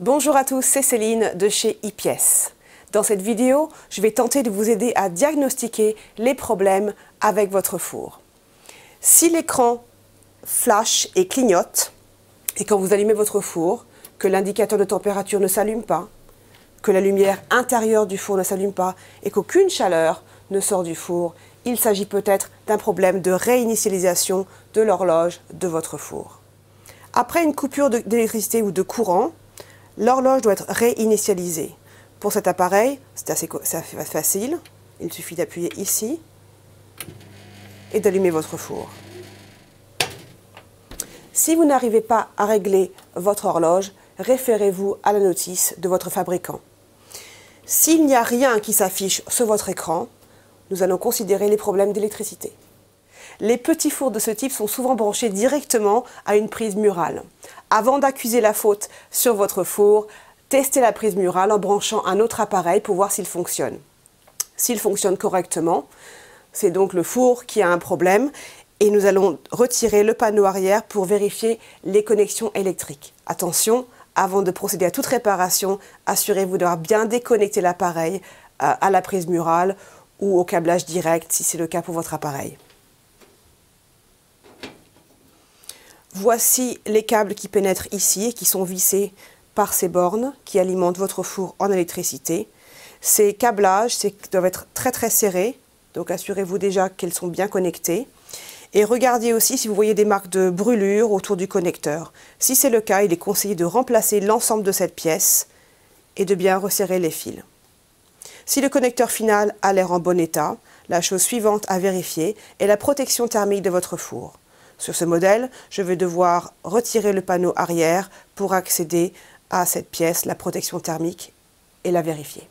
Bonjour à tous, c'est Céline de chez iPièces. Dans cette vidéo, je vais tenter de vous aider à diagnostiquer les problèmes avec votre four. Si l'écran flash et clignote, et quand vous allumez votre four, que l'indicateur de température ne s'allume pas, que la lumière intérieure du four ne s'allume pas et qu'aucune chaleur ne sort du four, il s'agit peut-être d'un problème de réinitialisation de l'horloge de votre four. Après une coupure d'électricité ou de courant, l'horloge doit être réinitialisée. Pour cet appareil, c'est assez facile. Il suffit d'appuyer ici et d'allumer votre four. Si vous n'arrivez pas à régler votre horloge, référez-vous à la notice de votre fabricant. S'il n'y a rien qui s'affiche sur votre écran, nous allons considérer les problèmes d'électricité. Les petits fours de ce type sont souvent branchés directement à une prise murale. Avant d'accuser la faute sur votre four, testez la prise murale en branchant un autre appareil pour voir s'il fonctionne. S'il fonctionne correctement, c'est donc le four qui a un problème et nous allons retirer le panneau arrière pour vérifier les connexions électriques. Attention, avant de procéder à toute réparation, assurez-vous d'avoir bien déconnecté l'appareil à la prise murale ou au câblage direct si c'est le cas pour votre appareil. Voici les câbles qui pénètrent ici et qui sont vissés par ces bornes qui alimentent votre four en électricité. Ces câblages doivent être très serrés, donc assurez-vous déjà qu'elles sont bien connectées. Et regardez aussi si vous voyez des marques de brûlure autour du connecteur. Si c'est le cas, il est conseillé de remplacer l'ensemble de cette pièce et de bien resserrer les fils. Si le connecteur final a l'air en bon état, la chose suivante à vérifier est la protection thermique de votre four. Sur ce modèle, je vais devoir retirer le panneau arrière pour accéder à cette pièce, la protection thermique, et la vérifier.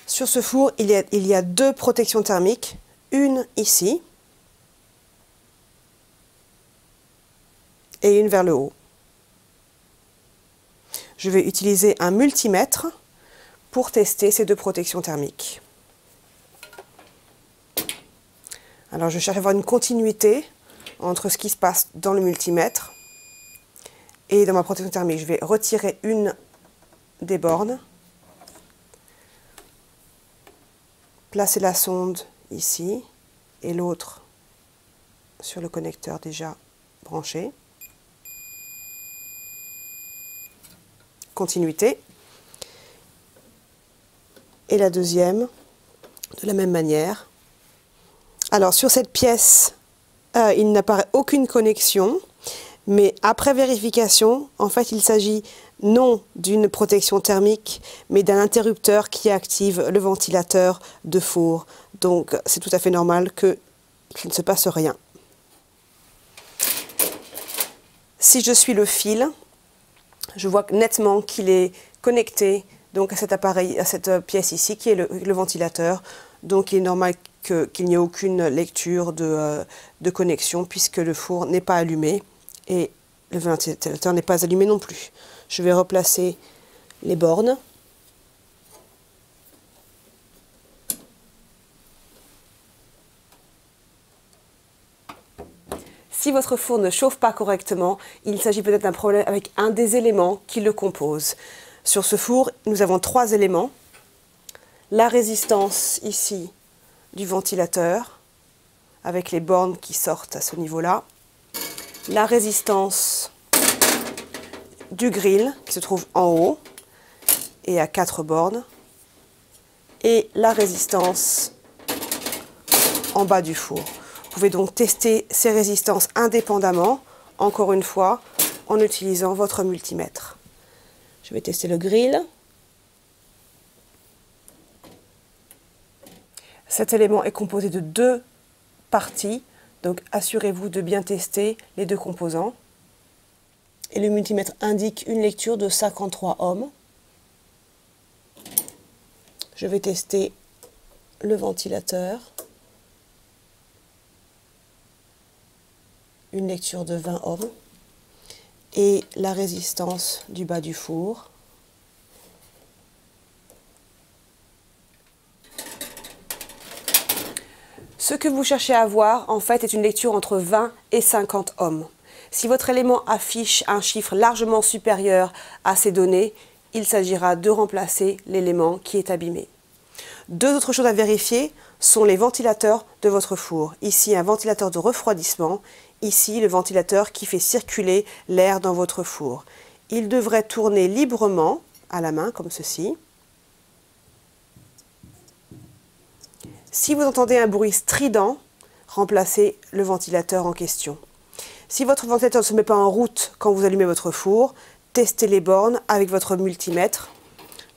Sur ce four, il y a deux protections thermiques, une ici et une vers le haut. Je vais utiliser un multimètre pour tester ces deux protections thermiques. Alors je cherche à avoir une continuité entre ce qui se passe dans le multimètre et dans ma protection thermique. Je vais retirer une des bornes, placer la sonde ici et l'autre sur le connecteur déjà branché. Continuité. Et la deuxième, de la même manière. Alors sur cette pièce, il n'apparaît aucune connexion, mais après vérification, en fait il s'agit non d'une protection thermique, mais d'un interrupteur qui active le ventilateur de four. Donc c'est tout à fait normal qu'il ne se passe rien. Si je suis le fil, je vois nettement qu'il est connecté donc à cet appareil, à cette pièce ici qui est le ventilateur. Donc il est normal qu'il n'y ait aucune lecture de connexion puisque le four n'est pas allumé et le ventilateur n'est pas allumé non plus. Je vais replacer les bornes. Si votre four ne chauffe pas correctement, il s'agit peut-être d'un problème avec un des éléments qui le composent. Sur ce four, nous avons trois éléments. La résistance ici du ventilateur, avec les bornes qui sortent à ce niveau-là. La résistance du grill, qui se trouve en haut, et à 4 bornes. Et la résistance en bas du four. Vous pouvez donc tester ces résistances indépendamment, encore une fois, en utilisant votre multimètre. Je vais tester le grill. Cet élément est composé de deux parties, donc assurez-vous de bien tester les deux composants. Et le multimètre indique une lecture de 53 ohms. Je vais tester le ventilateur. Une lecture de 20 ohms. Et la résistance du bas du four. Ce que vous cherchez à avoir, en fait, est une lecture entre 20 et 50 ohms. Si votre élément affiche un chiffre largement supérieur à ces données, il s'agira de remplacer l'élément qui est abîmé. Deux autres choses à vérifier sont les ventilateurs de votre four. Ici, un ventilateur de refroidissement. Ici, le ventilateur qui fait circuler l'air dans votre four. Il devrait tourner librement à la main, comme ceci. Si vous entendez un bruit strident, remplacez le ventilateur en question. Si votre ventilateur ne se met pas en route quand vous allumez votre four, testez les bornes avec votre multimètre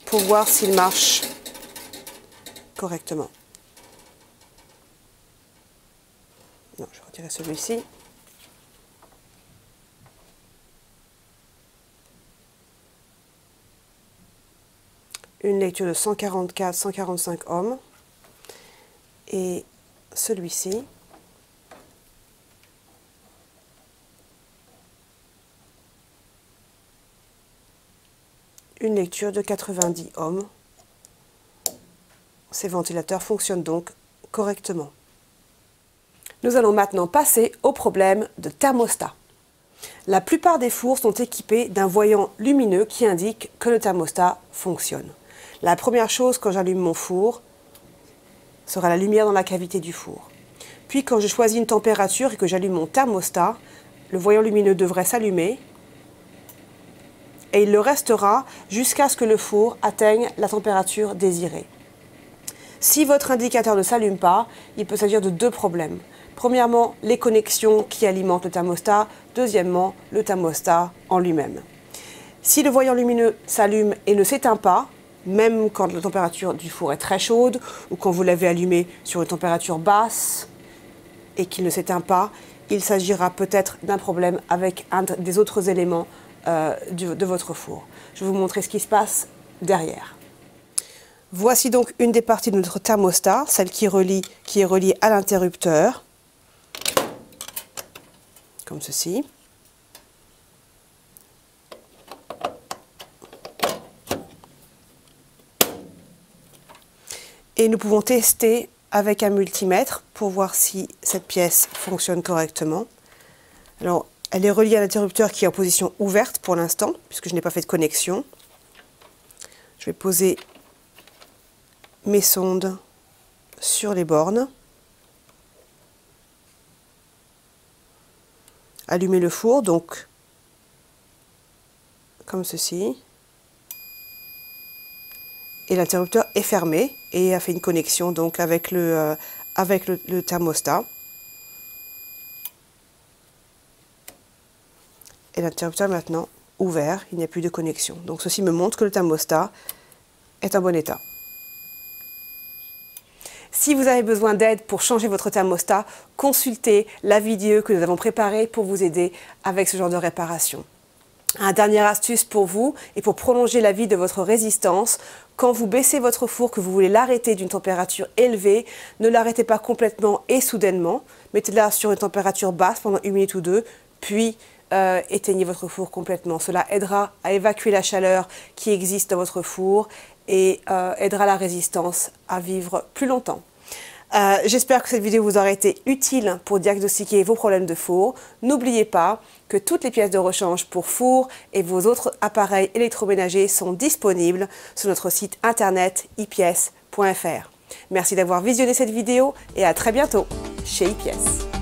pour voir s'il marche correctement. Non, je vais retirer celui-ci. Une lecture de 144-145 ohms. Et celui-ci. Une lecture de 90 ohms. Ces ventilateurs fonctionnent donc correctement. Nous allons maintenant passer au problème de thermostat. La plupart des fours sont équipés d'un voyant lumineux qui indique que le thermostat fonctionne. La première chose quand j'allume mon four sera la lumière dans la cavité du four. Puis quand je choisis une température et que j'allume mon thermostat, le voyant lumineux devrait s'allumer et il le restera jusqu'à ce que le four atteigne la température désirée. Si votre indicateur ne s'allume pas, il peut s'agir de deux problèmes. Premièrement, les connexions qui alimentent le thermostat. Deuxièmement, le thermostat en lui-même. Si le voyant lumineux s'allume et ne s'éteint pas, même quand la température du four est très chaude ou quand vous l'avez allumé sur une température basse et qu'il ne s'éteint pas, il s'agira peut-être d'un problème avec un des autres éléments de votre four. Je vais vous montrer ce qui se passe derrière. Voici donc une des parties de notre thermostat, celle qui est reliée à l'interrupteur, comme ceci. Et nous pouvons tester avec un multimètre pour voir si cette pièce fonctionne correctement. Alors, elle est reliée à l'interrupteur qui est en position ouverte pour l'instant, puisque je n'ai pas fait de connexion. Je vais poser mes sondes sur les bornes. Allumer le four, donc comme ceci. Et l'interrupteur est fermé et a fait une connexion donc avec le thermostat. Et l'interrupteur est maintenant ouvert, il n'y a plus de connexion. Donc ceci me montre que le thermostat est en bon état. Si vous avez besoin d'aide pour changer votre thermostat, consultez la vidéo que nous avons préparée pour vous aider avec ce genre de réparation. Un dernière astuce pour vous et pour prolonger la vie de votre résistance, quand vous baissez votre four, que vous voulez l'arrêter d'une température élevée, ne l'arrêtez pas complètement et soudainement. Mettez-la sur une température basse pendant 1 minute ou 2, puis éteignez votre four complètement. Cela aidera à évacuer la chaleur qui existe dans votre four et aidera la résistance à vivre plus longtemps. J'espère que cette vidéo vous aura été utile pour diagnostiquer vos problèmes de four. N'oubliez pas que toutes les pièces de rechange pour four et vos autres appareils électroménagers sont disponibles sur notre site internet ipies.fr. Merci d'avoir visionné cette vidéo et à très bientôt chez ipies.